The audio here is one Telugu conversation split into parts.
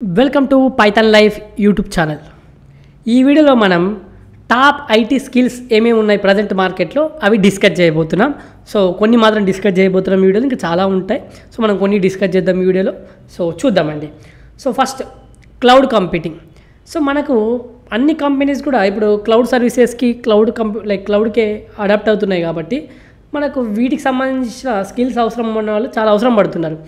Welcome to Python life YouTube channel. ఈ వీడియోలో మనం టాప్ ఐటీ స్కిల్స్ ఏమేమి ఉన్నాయి ప్రజెంట్ మార్కెట్లో అవి డిస్కస్ చేయబోతున్నాం. సో కొన్ని మాత్రం డిస్కస్ చేయబోతున్నాం వీడియోలో, ఇంకా చాలా ఉంటాయి. సో మనం కొన్ని డిస్కస్ చేద్దాం ఈ వీడియోలో. సో చూద్దామండి. So first cloud computing. So మనకు అన్ని కంపెనీస్ కూడా ఇప్పుడు క్లౌడ్ సర్వీసెస్కి క్లౌడ్కే అడాప్ట్ అవుతున్నాయి కాబట్టి మనకు వీటికి సంబంధించిన స్కిల్స్ అవసరం ఉన్న వాళ్ళు చాలా అవసరం పడుతున్నారు.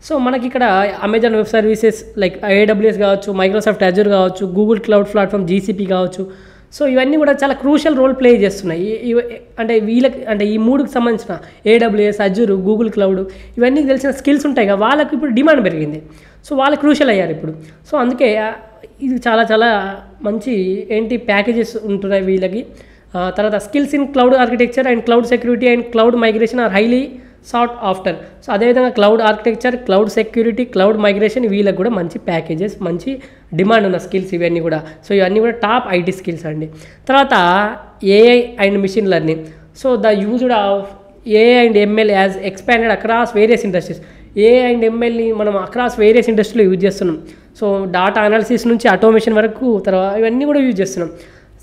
సో మనకి ఇక్కడ Amazon web services like AWS కావచ్చు, మైక్రోసాఫ్ట్ అజూర్ కావచ్చు, గూగుల్ క్లౌడ్ ప్లాట్ఫామ్ GCP కావచ్చు. సో ఇవన్నీ కూడా చాలా క్రూషియల్ రోల్ ప్లే చేస్తున్నాయి. అంటే వీళ్ళకి అంటే ఈ మూడుకి సంబంధించిన AWS, అజూర్, గూగుల్ క్లౌడ్ ఇవన్నీ తెలిసిన స్కిల్స్ ఉంటాయి కదా, వాళ్ళకి ఇప్పుడు డిమాండ్ పెరిగింది. సో వాళ్ళు క్రూషియల్ అయ్యారు ఇప్పుడు. సో అందుకే ఇది చాలా చాలా మంచి ప్యాకేజెస్ ఉంటున్నాయి వీళ్ళకి. తర్వాత skills in cloud architecture and cloud security and cloud migration are highly sought after. So అదేవిధంగా cloud architecture, cloud security, cloud migration వీళ్ళకి కూడా మంచి ప్యాకేజెస్, మంచి డిమాండ్ ఉన్న స్కిల్స్ ఇవన్నీ కూడా. సో ఇవన్నీ కూడా టాప్ ఐటీ స్కిల్స్ అండి. తర్వాత AI and machine learning. So the used of AI and ML as expanded across various industries. AI and MLని మనం అక్రాస్ వేరియస్ ఇండస్ట్రీలో యూజ్ చేస్తున్నాం. సో డాటా అనాలిసిస్ నుంచి ఆటోమేషన్ వరకు తర్వాత ఇవన్నీ కూడా యూజ్ చేస్తున్నాం.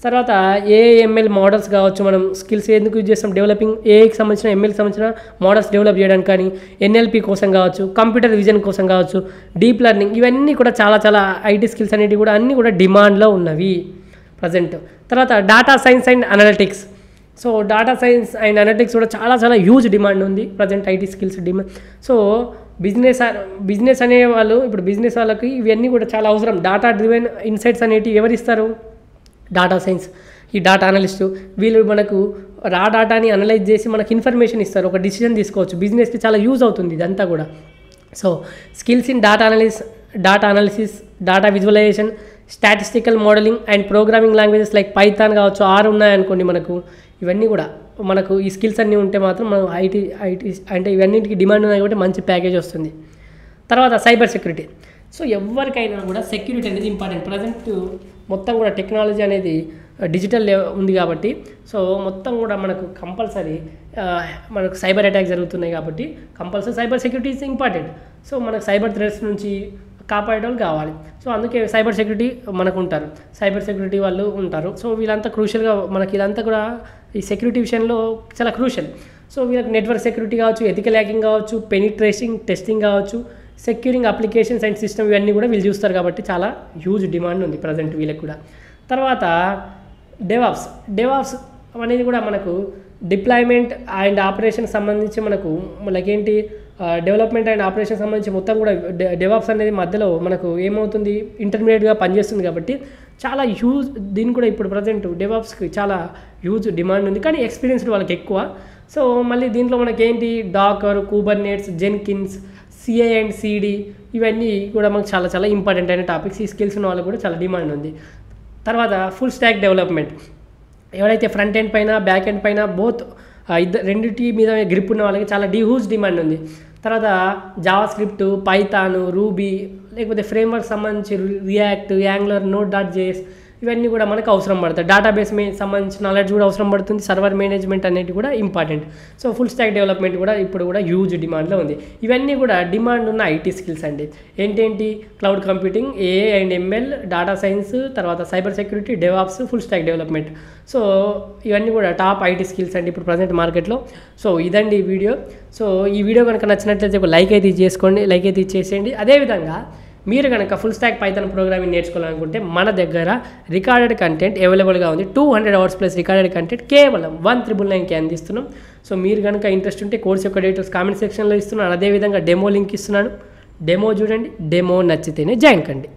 తర్వాత AI/ML మోడల్స్ కావచ్చు, మనం స్కిల్స్ ఎందుకు యూజ్ చేస్తాం, డెవలపింగ్ AIకి సంబంధించిన MLకి సంబంధించిన మోడల్స్ డెవలప్ చేయడానికి కానీ, NLP కోసం కావచ్చు, కంప్యూటర్ విజన్ కోసం కావచ్చు, డీప్ లెర్నింగ్ ఇవన్నీ కూడా చాలా చాలా ఐటీ స్కిల్స్ అనేవి కూడా అన్నీ కూడా డిమాండ్లో ఉన్నవి ప్రజెంట్. తర్వాత data science and analytics. So data science and analytics కూడా చాలా చాలా హ్యూజ్ డిమాండ్ ఉంది present IT skills demand. So business అనేవాళ్ళు ఇప్పుడు బిజినెస్ వాళ్ళకి ఇవన్నీ కూడా చాలా అవసరం. డేటా డ్రివెన్ ఇన్సైట్స్ అనేటివి ఎవరు ఇస్తారు? డేటా సైన్స్, ఈ డేటా అనలిస్టు వీళ్ళు మనకు రా డేటాని అనలైజ్ చేసి మనకు ఇన్ఫర్మేషన్ ఇస్తారు, ఒక డిసిజన్ తీసుకోవచ్చు. బిజినెస్కి చాలా యూజ్ అవుతుంది ఇదంతా కూడా. So skills in data analysis, data visualisation, statistical modelling and programming languages like Python కావచ్చు, R ఉన్నాయనుకోండి మనకు. ఇవన్నీ కూడా మనకు ఈ స్కిల్స్ అన్నీ ఉంటే మాత్రం మనం ఐటీ అంటే ఇవన్నింటికి డిమాండ్ ఉన్నాయి కాబట్టి మంచి ప్యాకేజ్ వస్తుంది. తర్వాత సైబర్ సెక్యూరిటీ. సో ఎవరికైనా కూడా సెక్యూరిటీ అనేది ఇంపార్టెంట్. ప్రజెంట్ మొత్తం కూడా టెక్నాలజీ అనేది డిజిటల్ ఉంది కాబట్టి సో మొత్తం కూడా మనకు కంపల్సరీ మనకు సైబర్ అటాక్ జరుగుతున్నాయి కాబట్టి compulsory cyber security is important. So మనకు సైబర్ థ్రెట్స్ నుంచి కాపాడేవాళ్ళు కావాలి. సో అందుకే సైబర్ సెక్యూరిటీ మనకు ఉంటారు, సైబర్ సెక్యూరిటీ వాళ్ళు ఉంటారు. సో వీళ్ళంతా క్రూషియల్గా మనకి ఇదంతా కూడా ఈ సెక్యూరిటీ విషయంలో చాలా క్రూషియల్. సో వీళ్ళకి నెట్వర్క్ సెక్యూరిటీ కావచ్చు, ఎథికల్ హ్యాకింగ్ కావచ్చు, పెనిట్రేషన్ టెస్టింగ్ కావచ్చు, సెక్యూరింగ్ అప్లికేషన్స్ అండ్ సిస్టమ్ ఇవన్నీ కూడా వీళ్ళు చూస్తారు కాబట్టి చాలా హ్యూజ్ డిమాండ్ ఉంది ప్రజెంట్ వీళ్ళకి కూడా. తర్వాత డెవాప్స్ అనేది కూడా మనకు డిప్లాయ్మెంట్ అండ్ ఆపరేషన్ సంబంధించి మనకు డెవలప్మెంట్ అండ్ ఆపరేషన్ సంబంధించి మొత్తం కూడా డెవాప్స్ అనేది మధ్యలో మనకు ఏమవుతుంది, ఇంటర్మీడియట్గా పనిచేస్తుంది కాబట్టి చాలా హ్యూజ్. దీన్ని కూడా ఇప్పుడు ప్రజెంట్ డెవాప్స్కి చాలా హ్యూజ్ డిమాండ్ ఉంది, కానీ ఎక్స్పీరియన్స్డ్ వాళ్ళకి ఎక్కువ. సో మళ్ళీ దీంట్లో మనకేంటి Docker, Kubernetes, Jenkins, CI and CD ఇవన్నీ కూడా మనకు చాలా చాలా ఇంపార్టెంట్ అయిన టాపిక్స్. ఈ స్కిల్స్ ఉన్న వాళ్ళకి కూడా చాలా డిమాండ్ ఉంది. తర్వాత ఫుల్ స్టాక్ డెవలప్మెంట్. ఎవరైతే ఫ్రంట్ ఎండ్ పైన బ్యాక్ ఎండ్ పైన బోత్ రెండింటి మీద గ్రిప్ ఉన్న వాళ్ళకి చాలా హ్యూజ్ డిమాండ్ ఉంది. తర్వాత జావా స్క్రిప్ట్, పైథాన్, రూబీ లేకపోతే ఫ్రేమ్వర్క్ సంబంధించి రియాక్ట్, యాంగులర్, Node.js ఇవన్నీ కూడా మనకు అవసరం పడతాయి. డేటాబేస్ సంబంధించిన నాలెడ్జ్ కూడా అవసరం పడుతుంది. సర్వర్ మేనేజ్మెంట్ అనేది కూడా important. So full stack development కూడా ఇప్పుడు కూడా హ్యూజ్ డిమాండ్లో ఉంది. ఇవన్నీ కూడా డిమాండ్ ఉన్న ఐటీ స్కిల్స్ అండి. ఏంటి cloud computing, AI and ML, data science, తర్వాత cyber security, DevOps, full stack development. So ఇవన్నీ కూడా టాప్ ఐటీ స్కిల్స్ అండి ఇప్పుడు ప్రజెంట్ మార్కెట్లో. సో ఇదండి ఈ వీడియో. సో ఈ వీడియో కనుక నచ్చినట్లయితే ఒక లైక్ అయితే ఇచ్చేసేయండి. అదేవిధంగా మీరు కనుక ఫుల్ స్టాక్ పైథాన్ ప్రోగ్రామింగ్ నేర్చుకోవాలనుకుంటే మన దగ్గర రికార్డెడ్ కంటెంట్ అవైలబుల్గా ఉంది. 200 అవర్స్ ప్లస్ రికార్డెడ్ కంటెంట్ కేవలం 1999కి అందిస్తున్నాం. సో మీరు కనుక ఇంట్రెస్ట్ ఉంటే కోర్స్ యొక్క డీటెయిల్స్ కామెంట్ సెక్షన్లో ఇస్తున్నాను. అదేవిధంగా డెమో లింక్ ఇస్తున్నాను, డెమో చూడండి. డెమో నచ్చితేనే జాయిన్ కండి.